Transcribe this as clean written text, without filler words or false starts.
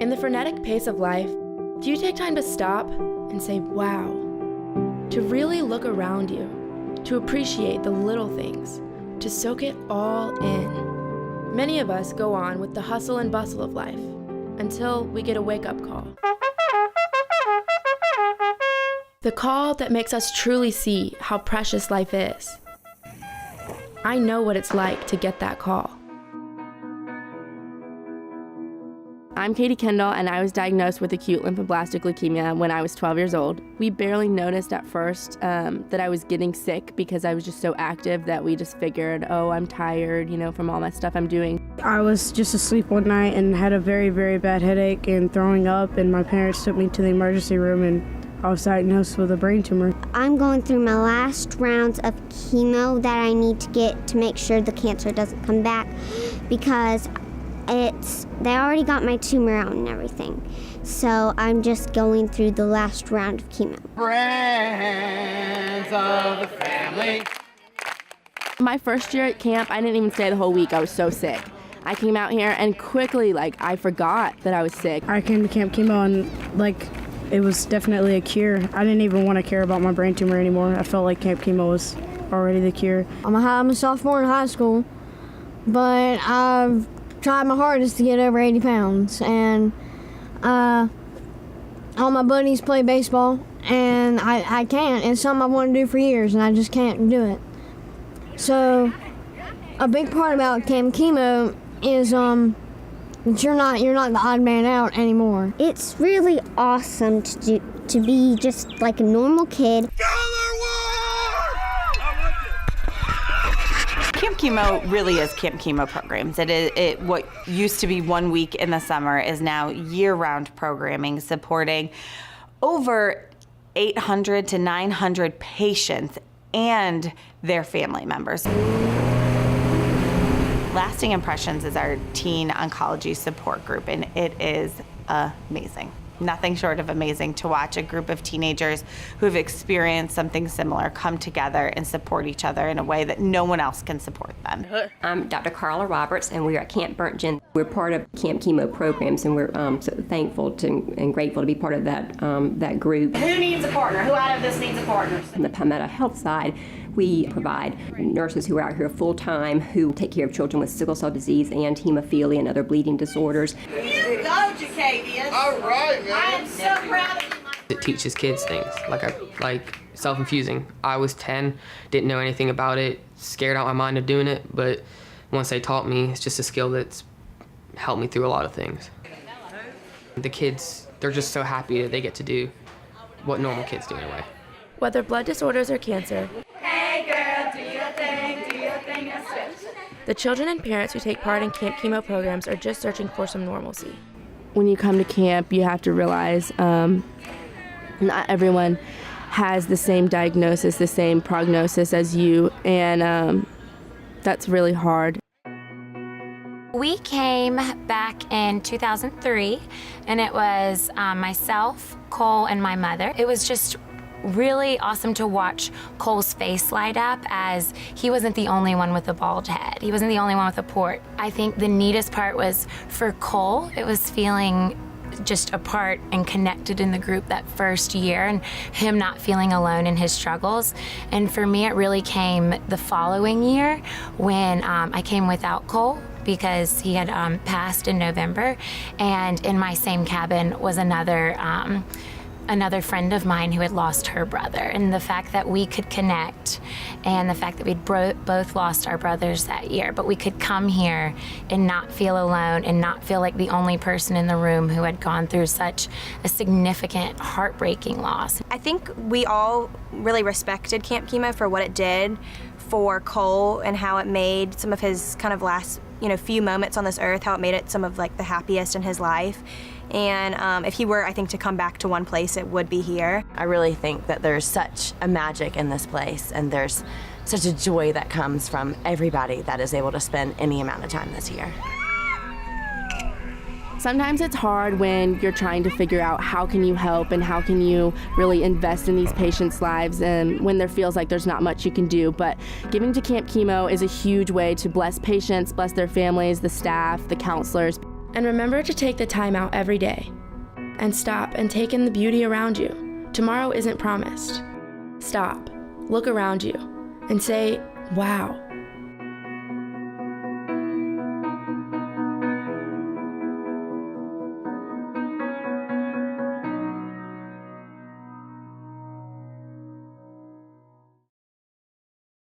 In the frenetic pace of life, do you take time to stop and say, wow? To really look around you, to appreciate the little things, to soak it all in. Many of us go on with the hustle and bustle of life until we get a wake-up call. The call that makes us truly see how precious life is. I know what it's like to get that call. I'm Katie Kendall, and I was diagnosed with acute lymphoblastic leukemia when I was 12 years old. We barely noticed at first that I was getting sick because I was just so active that we just figured, oh, I'm tired, from all that stuff I'm doing. I was just asleep one night and had a very, very bad headache and throwing up, and my parents took me to the emergency room, and I was diagnosed with a brain tumor. I'm going through my last rounds of chemo that I need to get to make sure the cancer doesn't come back, because they already got my tumor out and everything. So I'm just going through the last round of chemo. Friends of the family. My first year at camp, I didn't even stay the whole week. I was so sick. I came out here and quickly, I forgot that I was sick. I came to Camp Kemo and, it was definitely a cure. I didn't even want to care about my brain tumor anymore. I felt like Camp Kemo was already the cure. I'm a sophomore in high school, but I've tried my hardest to get over 80 pounds, and all my buddies play baseball, and I can't. It's something I've wanted to do for years, and I just can't do it. So a big part about Camp Kemo is that you're not the odd man out anymore. It's really awesome to be just like a normal kid. Camp Kemo really is Camp Kemo programs. What used to be 1 week in the summer is now year-round programming supporting over 800 to 900 patients and their family members. Lasting Impressions is our teen oncology support group, and it is amazing. Nothing short of amazing to watch a group of teenagers who have experienced something similar come together and support each other in a way that no one else can support them. I'm Dr. Carla Roberts, and we're at Camp Burntgen. We're part of Camp Kemo programs, and we're so thankful and grateful to be part of that group. Who needs a partner? Who out of this needs a partner? On the Palmetto Health side, we provide nurses who are out here full-time who take care of children with sickle cell disease and hemophilia and other bleeding disorders. You go, Jacavius. All right, man. I am so proud of you. It teaches kids things, like self-infusing. I was 10, didn't know anything about it, scared out my mind of doing it, but once they taught me, it's just a skill that's helped me through a lot of things. The kids, they're just so happy that they get to do what normal kids do in a way. Whether blood disorders or cancer, the children and parents who take part in Camp Kemo programs are just searching for some normalcy. When you come to camp, you have to realize not everyone has the same diagnosis, the same prognosis as you, and that's really hard. We came back in 2003, and it was myself, Cole, and my mother. It was just really awesome to watch Cole's face light up, as he wasn't the only one with a bald head. He wasn't the only one with a port. I think the neatest part was for Cole, it was feeling just a part and connected in the group that first year, and him not feeling alone in his struggles. And for me, it really came the following year when I came without Cole, because he had passed in November, and in my same cabin was another friend of mine who had lost her brother. And the fact that we could connect, and the fact that we'd both lost our brothers that year, but we could come here and not feel alone and not feel like the only person in the room who had gone through such a significant, heartbreaking loss. I think we all really respected Camp Kemo for what it did for Cole and how it made some of his kind of last few moments on this earth, how it made it some of the happiest in his life. And if he were, I think, to come back to one place, it would be here. I really think that there's such a magic in this place, and there's such a joy that comes from everybody that is able to spend any amount of time this year. Sometimes it's hard when you're trying to figure out how can you help and how can you really invest in these patients' lives, and when there feels like there's not much you can do. But giving to Camp Kemo is a huge way to bless patients, bless their families, the staff, the counselors. And remember to take the time out every day and stop and take in the beauty around you. Tomorrow isn't promised. Stop, look around you, and say, wow,